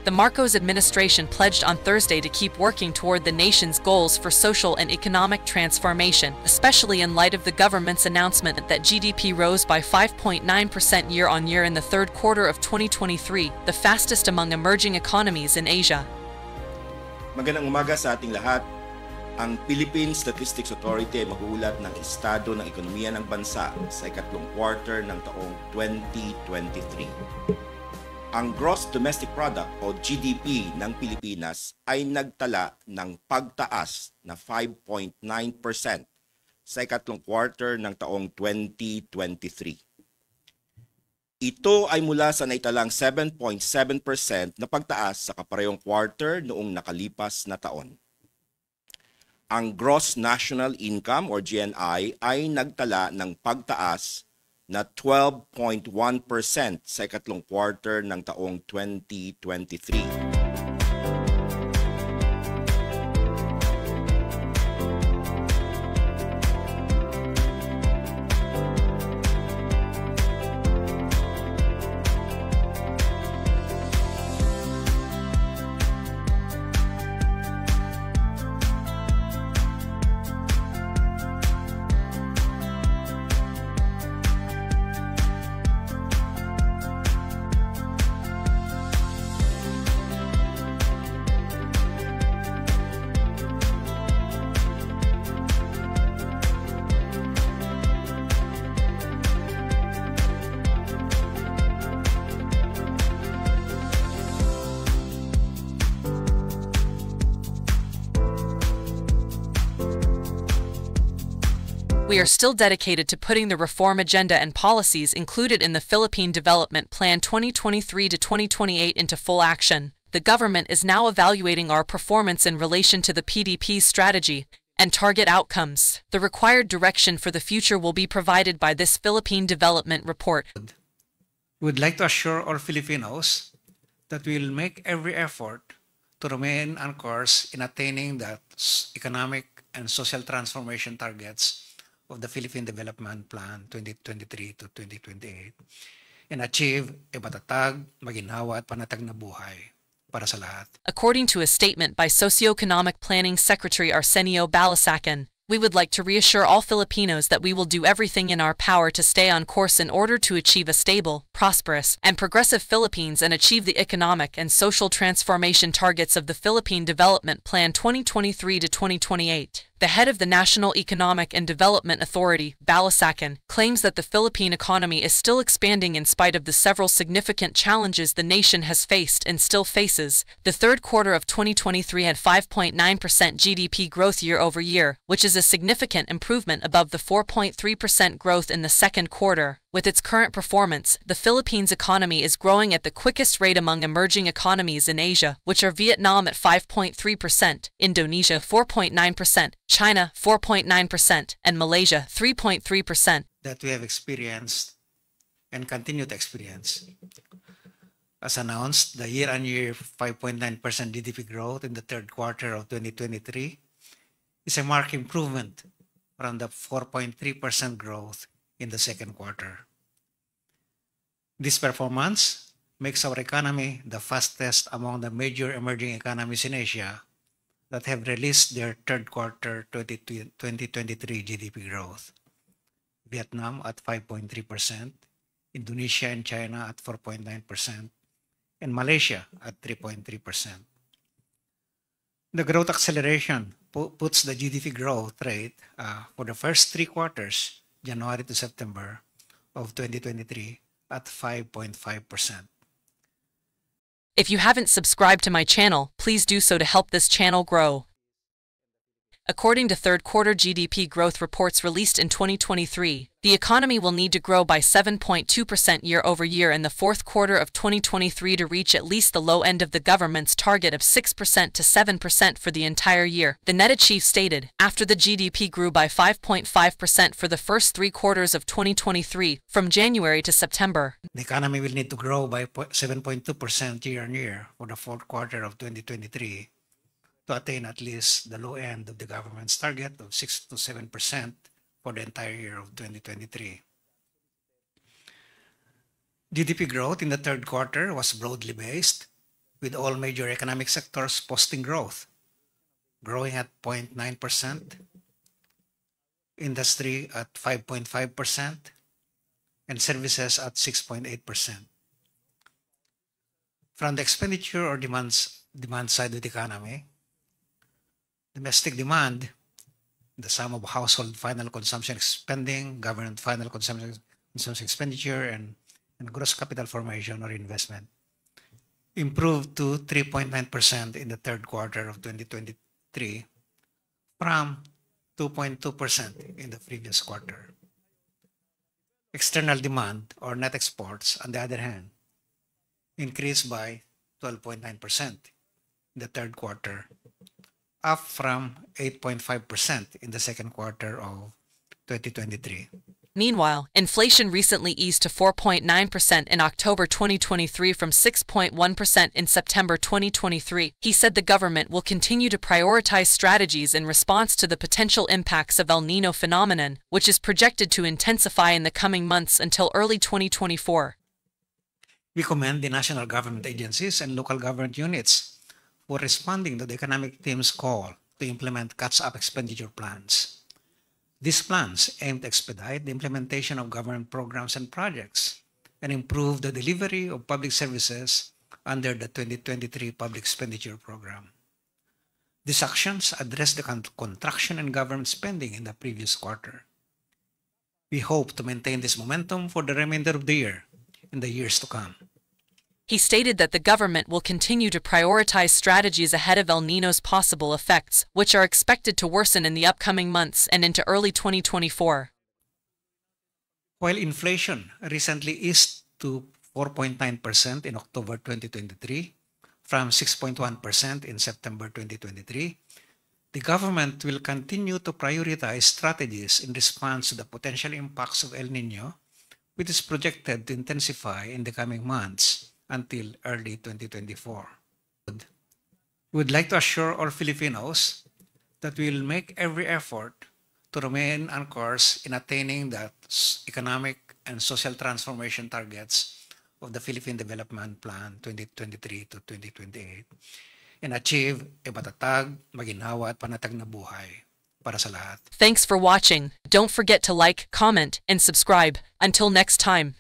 The Marcos administration pledged on Thursday to keep working toward the nation's goals for social and economic transformation, especially in light of the government's announcement that GDP rose by 5.9% year-on-year in the third quarter of 2023, the fastest among emerging economies in Asia. Magandang umaga sa ating lahat. Ang Philippine Statistics Authority ay maghuulat ng estado ng ekonomiya ng bansa sa ikatlong quarter ng taong 2023. Ang Gross Domestic Product o GDP ng Pilipinas ay nagtala ng pagtaas na 5.9% sa ikatlong quarter ng taong 2023. Ito ay mula sa naitalang 7.7% na pagtaas sa kaparehong quarter noong nakalipas na taon. Ang Gross National Income or GNI ay nagtala ng pagtaas na 12.1% sa ikatlong quarter ng taong 2023. We are still dedicated to putting the reform agenda and policies included in the Philippine Development Plan 2023 to 2028 into full action. The government is now evaluating our performance in relation to the PDP's strategy and target outcomes. The required direction for the future will be provided by this Philippine Development Report. We would like to assure all Filipinos that we will make every effort to remain on course in attaining the economic and social transformation targets of the Philippine Development Plan 2023 to 2028 and achieve a matatag, maginhawa at panatag na buhay para sa lahat. According to a statement by Socioeconomic Planning Secretary Arsenio Balisacan, we would like to reassure all Filipinos that we will do everything in our power to stay on course in order to achieve a stable, prosperous, and progressive Philippines and achieve the economic and social transformation targets of the Philippine Development Plan 2023 to 2028. The head of the National Economic and Development Authority, Balisacan, claims that the Philippine economy is still expanding in spite of the several significant challenges the nation has faced and still faces. The third quarter of 2023 had 5.9% GDP growth year-over-year, which is a significant improvement above the 4.3% growth in the second quarter. With its current performance, the Philippines' economy is growing at the quickest rate among emerging economies in Asia, which are Vietnam at 5.3%, Indonesia 4.9%, China 4.9%, and Malaysia 3.3%. That we have experienced and continue to experience. As announced, the year-on-year 5.9% GDP growth in the third quarter of 2023 is a marked improvement from the 4.3% growth in the second quarter. This performance makes our economy the fastest among the major emerging economies in Asia that have released their third quarter 2023 GDP growth. Vietnam at 5.3%, Indonesia and China at 4.9%, and Malaysia at 3.3%. The growth acceleration puts the GDP growth rate for the first three quarters, January to September of 2023, at 5.5%. If you haven't subscribed to my channel, please do so to help this channel grow. According to third quarter GDP growth reports released in 2023, the economy will need to grow by 7.2% year-over-year in the fourth quarter of 2023 to reach at least the low end of the government's target of 6% to 7% for the entire year, the NEDA chief stated, after the GDP grew by 5.5% for the first three quarters of 2023, from January to September. The economy will need to grow by 7.2% year-on-year for the fourth quarter of 2023 to attain at least the low end of the government's target of 6 to 7% for the entire year of 2023. GDP growth in the third quarter was broadly based, with all major economic sectors posting growth, growing at 0.9%, industry at 5.5%, and services at 6.8%. From the expenditure or demand side of the economy, domestic demand, the sum of household final consumption spending, government final consumption expenditure, and gross capital formation or investment, improved to 3.9% in the third quarter of 2023 from 2.2% in the previous quarter. External demand or net exports, on the other hand, increased by 12.9% in the third quarter, up from 8.5% in the second quarter of 2023. Meanwhile, inflation recently eased to 4.9% in October 2023 from 6.1% in September 2023. He said the government will continue to prioritize strategies in response to the potential impacts of El Niño phenomenon, which is projected to intensify in the coming months until early 2024. We commend the national government agencies and local government units for responding to the economic team's call to implement catch-up expenditure plans. These plans aim to expedite the implementation of government programs and projects and improve the delivery of public services under the 2023 Public Expenditure Program. These actions address the contraction in government spending in the previous quarter. We hope to maintain this momentum for the remainder of the year and the years to come. He stated that the government will continue to prioritize strategies ahead of El Niño's possible effects, which are expected to worsen in the upcoming months and into early 2024. While inflation recently eased to 4.9% in October 2023 from 6.1% in September 2023, the government will continue to prioritize strategies in response to the potential impacts of El Niño, which is projected to intensify in the coming months until early 2024. We would like to assure all Filipinos that we will make every effort to remain on course in attaining the economic and social transformation targets of the Philippine Development Plan 2023 to 2028 and achieve a matatag, maginhawa at panatag na buhay para sa lahat. Thanks for watching. Don't forget to like, comment, and subscribe. Until next time.